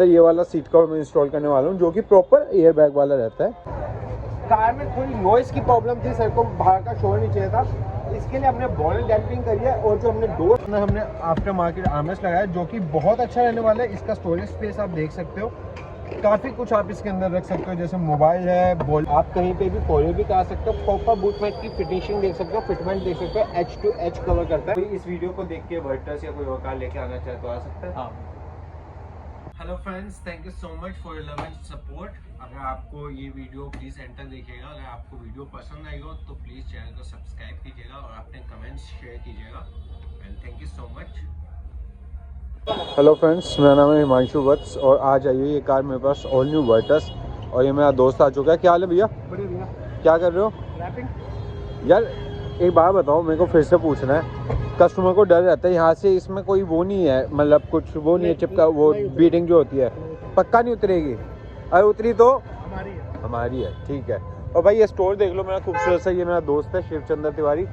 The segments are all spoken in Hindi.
तो ये वाला सीट कवर मैं इंस्टॉल करने वाला हूँ जो कि प्रॉपर एयर बैग वाला रहता है। कार में थोड़ी नॉइस की प्रॉब्लम थी, सर को बाहर का शोर नहीं चाहिए था, इसके लिए हमने बोनट डैम्पिंग करी है। और जो हमने डोर में हमने आफ्टर मार्केट आर्मरेस्ट लगाया जो कि बहुत अच्छा रहने वाला है। इसका स्टोरेज स्पेस आप देख सकते हो, काफ़ी कुछ आप इसके अंदर रख सकते हो, जैसे मोबाइल है, बॉल, आप कहीं पे भी कोरियर भी करा सकते हो। प्रॉपर बूटमैट की फिनिशिंग देख सकते हो, फिटमेंट देख सकते हो, एच टू एच कवर करता है। इस वीडियो को देख के वर्टस या कोई और कार लेके आना चाहे तो आ सकता है। हाँ। Hello friends, thank you so much for your love and support. अगर आपको ये वीडियो प्लीज़ एंड तक देखिएगा। अगर आपको वीडियो पसंद आई हो तो प्लीज़ चैनल को सब्सक्राइब कीजिएगा और अपने कमेंट्स शेयर कीजिएगा and thank you so much. Hello friends, मेरा नाम है हिमांशु वत्स और आज आई हुई ये कार मेरे पास ऑल न्यू वर्टस और ये मेरा दोस्त आ चुका है। क्या हाल है भैया? बढ़िया भैया। क्या कर रहे हो? रैपिंग। यार एक बात बताओ, मेरे को फिर से पूछना है, कस्टमर को डर रहता है यहाँ से, इसमें कोई वो नहीं है, मतलब कुछ वो नहीं है चिपका, वो बीटिंग जो होती है पक्का नहीं उतरेगी? अरे उतरी तो हमारी है, ठीक है। और भाई ये स्टोर देख लो मेरा खूबसूरत सा, ये मेरा दोस्त है शिवचंद्र तिवारी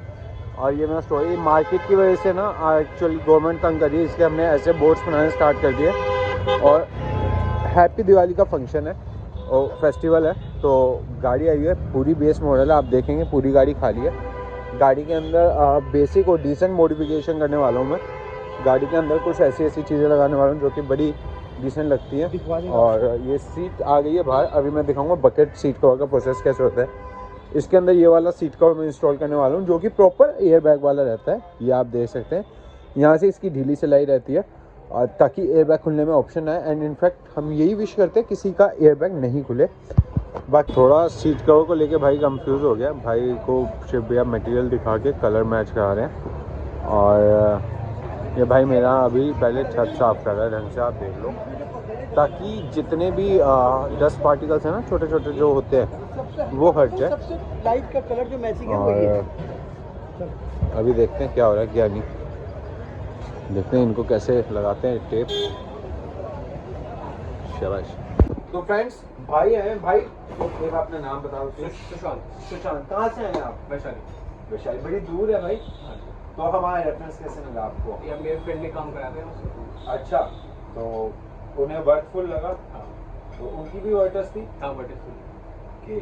और ये मेरा स्टोर। ये मार्केट की वजह से ना एक्चुअली गवर्नमेंट तंग कर रही है, इसलिए हमने ऐसे बोर्ड्स बनाने स्टार्ट कर दिए। और हैप्पी दिवाली का फंक्शन है और फेस्टिवल है, तो गाड़ी आई है पूरी बेस मॉडल है, आप देखेंगे पूरी गाड़ी खाली है। गाड़ी के अंदर बेसिक और डिसेंट मॉडिफिकेशन करने वाला हूँ मैं। गाड़ी के अंदर कुछ ऐसी चीज़ें लगाने वाला हूँ जो कि बड़ी डिसेंट लगती हैं। और ये सीट आ गई है बाहर, अभी मैं दिखाऊंगा बकेट सीट कवर का प्रोसेस कैसे होता है। इसके अंदर ये वाला सीट कवर मैं इंस्टॉल करने वाला हूँ जो कि प्रॉपर एयर बैग वाला रहता है। ये आप देख सकते हैं, यहाँ से इसकी ढीली सिलाई रहती है और ताकि एयर बैग खुलने में ऑप्शन आए। एंड इनफैक्ट हम यही विश करते हैं किसी का एयर बैग नहीं खुले। बाकी थोड़ा सीट कवर को लेके भाई कंफ्यूज हो गया, भाई को सिर्फ भैया मटेरियल दिखा के कलर मैच करा रहे हैं। और ये भाई मेरा अभी पहले छत साफ कर रहा है ढंग से, आप देख लो, ताकि जितने भी डस्ट पार्टिकल्स हैं ना छोटे छोटे जो होते हैं वो हट जाए। सबसे लाइट का कलर जो मैचिंग है और वही है। अभी देखते हैं क्या हो रहा है क्या नहीं, देखते हैं इनको कैसे लगाते हैं टेप। शाबाश। तो फ्रेंड्स भाई हैं, भाई एक अपना नाम बता दो। सुशांत। कहाँ से हैं आप? वैशाली। बड़ी दूर है भाई। तो हमारा रेफरेंस कैसे मिला आपको? ये मेरे फ्रेंड ने काम कराते हैं। अच्छा, तो उन्हें वर्कफुल लगा? हाँ। तो उनकी भी वर्टस थी? हाँ वर्टस। ओके,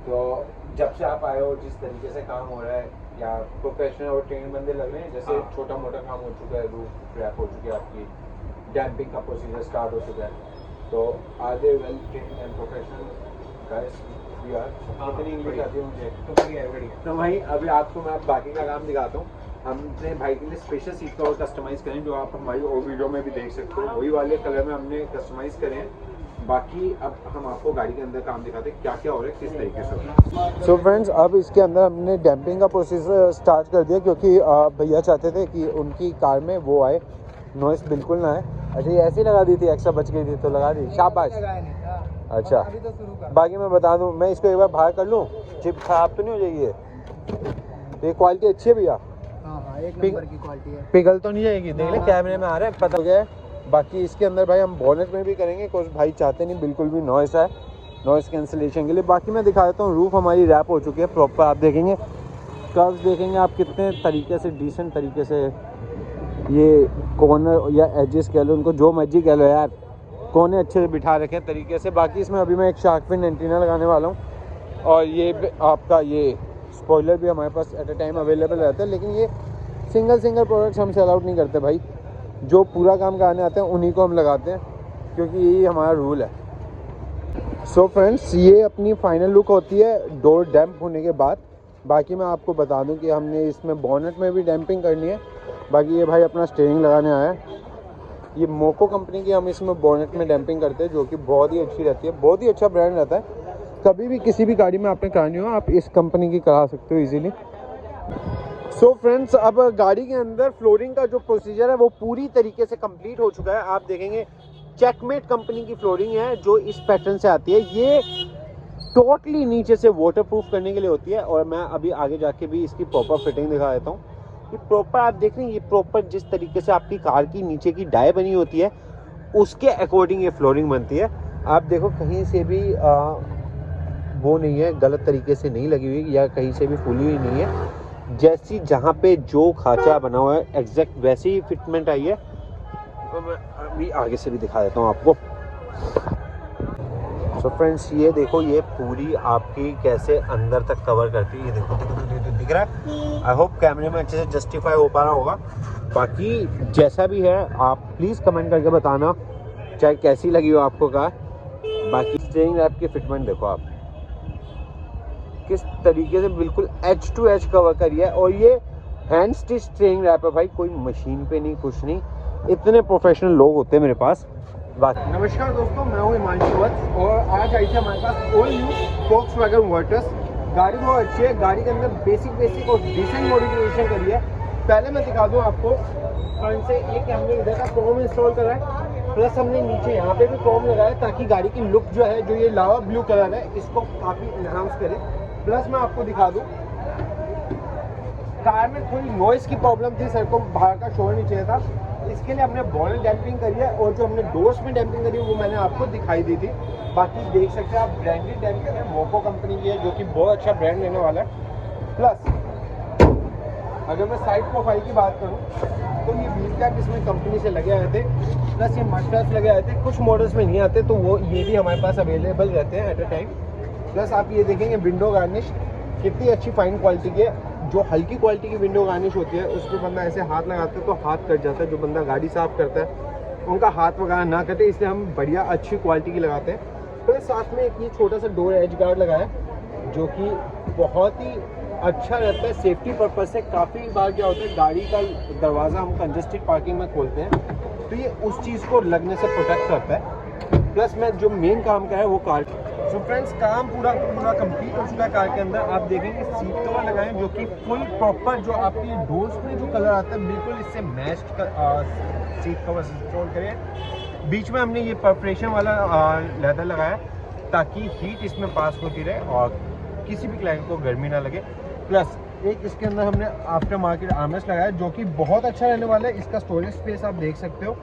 तो जब से आप आए हो जिस तरीके से काम हो रहा है, या प्रोफेशनल और ट्रेन बंदे लग रहे हैं? जैसे हाँ। छोटा मोटा काम हो चुका है, रूफ रैप हो चुकी है आपकी, डैम्पिंग का प्रोसीजर स्टार्ट हो चुका है, तो are they well trained and professional guys? We are. कितनी इंग्लिश आती है मुझे? तो बढ़िया। तो भाई अभी आपको मैं बाकी का काम दिखाता हूँ। हमने भाई के लिए स्पेशल सीट कवर कस्टमाइज़ करें जो आप हमारी और वीडियो में भी देख सकते हो, वही वाले कलर में हमने कस्टमाइज़ करें हैं। बाकी अब हम आपको गाड़ी के अंदर काम दिखाते हैं क्या क्या हो रहा है, किस तरीके से हो रहा है। सो फ्रेंड्स, अब इसके अंदर हमने डैम्पिंग का प्रोसेस स्टार्ट कर दिया क्योंकि भैया चाहते थे कि उनकी कार में वो आए, नॉइस बिल्कुल ना आए। अच्छा, ये ऐसे ही लगा दी थी, एक्स्ट्रा बच गई थी तो लगा दी, शाबाश। अच्छा, बाकी मैं बता दूं, मैं इसको एक बार बाहर कर लूँ, चिप खराब तो नहीं हो जाएगी? ये क्वालिटी अच्छी है भैया? हाँ, एक नंबर की क्वालिटी है। पिघल तो नहीं जाएगी? देख ले कैमरे में आ रहा है, पता हो गया है। बाकी इसके अंदर भाई हम बोनेट में भी करेंगे, कुछ भाई चाहते नहीं बिल्कुल भी नॉइस है, नॉइस कैंसिलेशन के लिए। बाकी मैं दिखा देता हूँ, रूफ हमारी रैप हो चुकी है प्रॉपर, आप देखेंगे कर्व्स देखेंगे आप कितने तरीके से डिसेंट तरीके से, ये कॉर्नर या एजेस कह लो, उनको जो मर्जी कह लो यार, कोने अच्छे से बिठा रखे तरीके से। बाकी इसमें अभी मैं एक शार्क फिन एंटीना लगाने वाला हूँ और ये आपका ये स्पॉइलर भी हमारे पास एट अ टाइम अवेलेबल रहता है, लेकिन ये सिंगल प्रोडक्ट्स हमसे अलाउड नहीं करते भाई, जो पूरा काम कराने आते हैं उन्हीं को हम लगाते हैं क्योंकि यही हमारा रूल है। सो फ्रेंड्स, ये अपनी फाइनल लुक होती है डोर डैम्प होने के बाद। बाकी मैं आपको बता दूं कि हमने इसमें बॉनेट में भी डैम्पिंग करनी है। बाकी ये भाई अपना स्टीयरिंग लगाने आया है, ये मोको कंपनी की हम इसमें बॉनेट में डैम्पिंग करते हैं जो कि बहुत ही अच्छी रहती है, बहुत ही अच्छा ब्रांड रहता है। कभी भी किसी भी गाड़ी में आपने करानी हो आप इस कंपनी की करा सकते हो ईजीली। सो फ्रेंड्स, अब गाड़ी के अंदर फ्लोरिंग का जो प्रोसीजर है वो पूरी तरीके से कंप्लीट हो चुका है। आप देखेंगे चेकमेट कंपनी की फ्लोरिंग है जो इस पैटर्न से आती है, ये टोटली नीचे से वाटरप्रूफ करने के लिए होती है। और मैं अभी आगे जाके भी इसकी प्रॉपर फिटिंग दिखा देता हूँ कि प्रॉपर आप देख रहे हैं, ये प्रॉपर जिस तरीके से आपकी कार की नीचे की डाई बनी होती है उसके अकॉर्डिंग ये फ्लोरिंग बनती है। आप देखो कहीं से भी वो नहीं है, गलत तरीके से नहीं लगी हुई या कहीं से भी फूली हुई नहीं है, जैसी जहाँ पे जो खांचा बना हुआ है एग्जैक्ट वैसी ही फिटमेंट आई है। तो मैं अभी आगे से भी दिखा देता हूँ आपको। सो फ्रेंड्स ये देखो, ये पूरी आपकी कैसे अंदर तक कवर करती है। ये देखो दिख रहा है। आई होप कैमरे में अच्छे से जस्टिफाई हो पा रहा होगा। बाकी जैसा भी है आप प्लीज़ कमेंट करके बताना चाहे कैसी लगी हो आपको कार। बाकी स्टीयरिंग रैप की फिटमेंट देखो आप किस तरीके से बिल्कुल एज टू एज कवर करी है। और ये हैंड स्टिच स्टीयरिंग रैप है भाई, कोई मशीन पे नहीं, कुछ नहीं। इतने प्रोफेशनल लोग होते हैं मेरे पास। नमस्कार दोस्तों, मैं हूँ हिमांशु वत्स और आज आई थी हमारे पास ऑल न्यू वोक्सवैगन वर्टस। गाड़ी बहुत अच्छी है। गाड़ी के अंदर बेसिक और डिसेंट मॉडिफिकेशन करी है। पहले मैं दिखा दूँ आपको फ्रंट से। एक हमने इधर का क्रोम इंस्टॉल करा है, प्लस हमने नीचे यहाँ पे भी क्रोम लगाया है ताकि गाड़ी की लुक जो है, जो ये लावा ब्लू कलर है, इसको काफ़ी इनहांस करे। प्लस मैं आपको दिखा दूँ कार में थोड़ी नॉइस की प्रॉब्लम थी, सर को बाहर का शोर नहीं चाहिए था। इसके लिए हमने बॉनेट डैम्पिंग करी है और जो हमने डोर्स में डैम्पिंग करी है वो मैंने आपको दिखाई दी थी। बाकी देख सकते हैं आप, ब्रांडेड डैम्पिंग है, मोको कंपनी की है, जो कि बहुत अच्छा ब्रांड रहने वाला है। प्लस अगर मैं साइड प्रोफाइल की बात करूं तो ये व्हील कैप इसमें कंपनी से लगे आए थे। प्लस ये मड लगे आए थे, कुछ मॉडल्स में नहीं आते तो वो ये भी हमारे पास अवेलेबल रहते हैं एट अ टाइम। प्लस आप ये देखेंगे विंडो गार्निश कितनी अच्छी फाइन क्वालिटी की है। जो हल्की क्वालिटी की विंडो गार्निश होती है उस पर बंदा ऐसे हाथ लगाता है तो हाथ कट जाता है। जो बंदा गाड़ी साफ करता है उनका हाथ वगैरह ना कटे, इसलिए हम बढ़िया अच्छी क्वालिटी की लगाते हैं। फिर साथ में एक ये छोटा सा डोर एज गार्ड लगाया जो कि बहुत ही अच्छा रहता है सेफ्टी पर्पज से। काफ़ी बार क्या होता है, गाड़ी का दरवाज़ा हम कंजेस्टेड पार्किंग में खोलते हैं तो ये उस चीज़ को लगने से प्रोटेक्ट करता है। प्लस मैं जो मेन काम का है वो कार। सो फ्रेंड्स, काम पूरा कंप्लीट हो चुका है। कार के अंदर आप देखेंगे सीट कवर लगाए जो कि फुल प्रॉपर, जो आपकी डोर्स में जो कलर आता है बिल्कुल इससे मैच्ड सीट कवर इंस्टॉल करें। बीच में हमने ये परफोरेशन वाला लेदर लगाया ताकि हीट इसमें पास होती रहे और किसी भी क्लाइंट को गर्मी ना लगे। प्लस एक इसके अंदर हमने आफ्टर मार्केट आर्मरेस्ट लगाया जो कि बहुत अच्छा रहने वाला है। इसका स्टोरेज स्पेस आप देख सकते हो,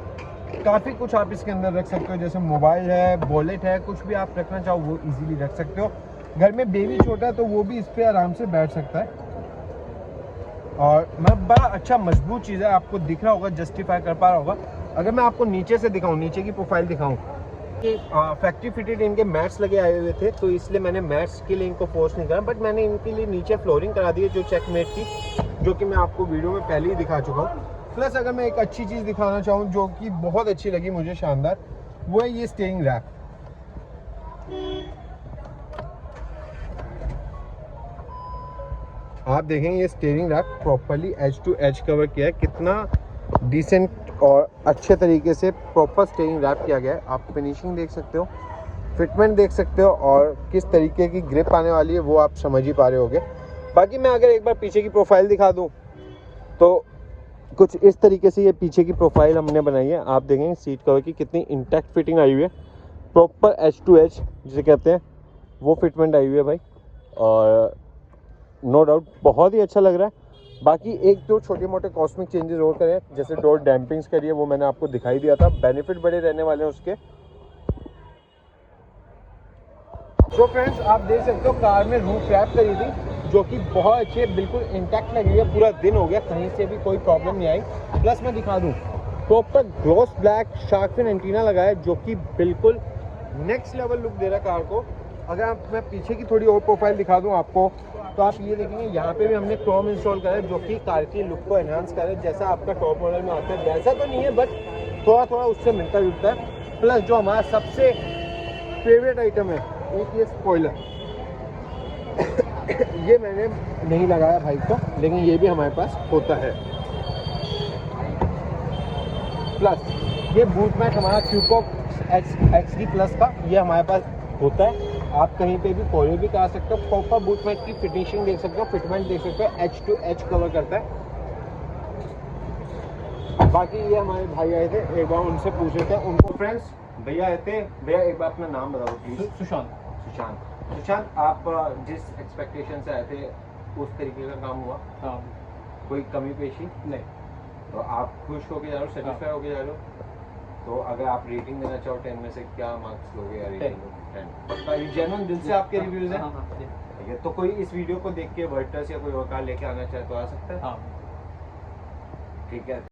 काफ़ी कुछ आप इसके अंदर रख सकते हो, जैसे मोबाइल है, वॉलेट है, कुछ भी आप रखना चाहो वो इजीली रख सकते हो। घर में बेबी छोटा है तो वो भी इस पर आराम से बैठ सकता है। और मैं बड़ा अच्छा मजबूत चीज़ है, आपको दिख रहा होगा, जस्टिफाई कर पा रहा होगा। अगर मैं आपको नीचे से दिखाऊं, नीचे की प्रोफाइल दिखाऊं कि फैक्ट्री फिटेड इनके मैट्स लगे आए हुए थे तो इसलिए मैंने मैट्स के लिए इनको फोर्स नहीं करा, बट मैंने इनके लिए नीचे फ्लोरिंग करा दी है जो चेकमेट थी, जो कि मैं आपको वीडियो में पहले ही दिखा चुका हूँ। प्लस अगर मैं एक अच्छी चीज़ दिखाना चाहूँ जो कि बहुत अच्छी लगी मुझे, शानदार, वो है ये स्टीयरिंग रैप। आप देखेंगे ये steering wrap properly edge to edge cover किया है, कितना डिसेंट और अच्छे तरीके से प्रॉपर स्टीयरिंग रैप किया गया है। आप फिनिशिंग देख सकते हो, फिटमेंट देख सकते हो और किस तरीके की ग्रिप आने वाली है वो आप समझ ही पा रहे होगे। बाकी मैं अगर एक बार पीछे की प्रोफाइल दिखा दूँ तो कुछ इस तरीके से ये पीछे की प्रोफाइल हमने बनाई है। आप देखेंगे सीट कवर की कितनी इंटैक्ट फिटिंग आई हुई है, प्रॉपर एज टू एज जिसे कहते हैं वो फिटमेंट आई हुई है भाई, और नो डाउट बहुत ही अच्छा लग रहा है। बाकी एक दो छोटे मोटे कॉस्मिक चेंजेस और करें, जैसे डोर डैम्पिंग्स करिए, वो मैंने आपको दिखाई दिया था, बेनिफिट बड़े रहने वाले हैं उसके। तो फ्रेंड्स, आप देख सकते हो कार में रूफ रैप करी थी जो कि बहुत अच्छी है, बिल्कुल इंटैक्ट लगी है, पूरा दिन हो गया, कहीं से भी कोई प्रॉब्लम नहीं आई। प्लस मैं दिखा दूं proper gloss black shark fin antenna लगा है जो कि बिल्कुल नेक्स्ट लेवल लुक दे रहा है कार को। अगर मैं पीछे की थोड़ी और प्रोफाइल दिखा दूं आपको तो आप ये देखेंगे यहाँ पे भी हमने क्रोम इंस्टॉल करा है जो कि कार की लुक को एनहांस करे, जैसा आपका टॉप मॉडल में आता है वैसा तो नहीं है बट थोड़ा थोड़ा उससे मिलता जुलता है। प्लस जो हमारा सबसे फेवरेट आइटम है, एक ये स्पॉइलर ये मैंने नहीं लगाया भाई को, लेकिन ये भी हमारे पास होता है। प्लस ये बूट मैट हमारा क्यूकॉक एक्स प्लस का, ये हमारे पास होता है। आप कहीं पे भी कोई भी करा सकते हो। प्रॉपर बूट मैट की फिनिशिंग देख सकते हो, फिटमेंट देख सकते हो, एच टू एच कवर करता है। बाकी ये हमारे भाई आए थे, एक बार उनसे पूछे थे उनको। फ्रेंड्स, भैया आए थे, भैया एक बार अपना नाम बताओ प्लीज। सुशांत, आप जिस एक्सपेक्टेशन से आए थे उस तरीके का काम हुआ? हाँ। कोई कमी पेशी नहीं। तो आप खुश होके जा रहे हो, सेटिस्फाई होके जा रहे हो? तो अगर आप रेटिंग देना चाहो 10 में से क्या मार्क्स लोगे? या रेटिंग 10? पक्का ये जेन्युइन दिल से आपके रिव्यूज हैं? ठीक है, तो कोई इस वीडियो को देख के वर्टस या कोई और कार लेके आना चाहे तो आ सकता है? हाँ। ठीक है।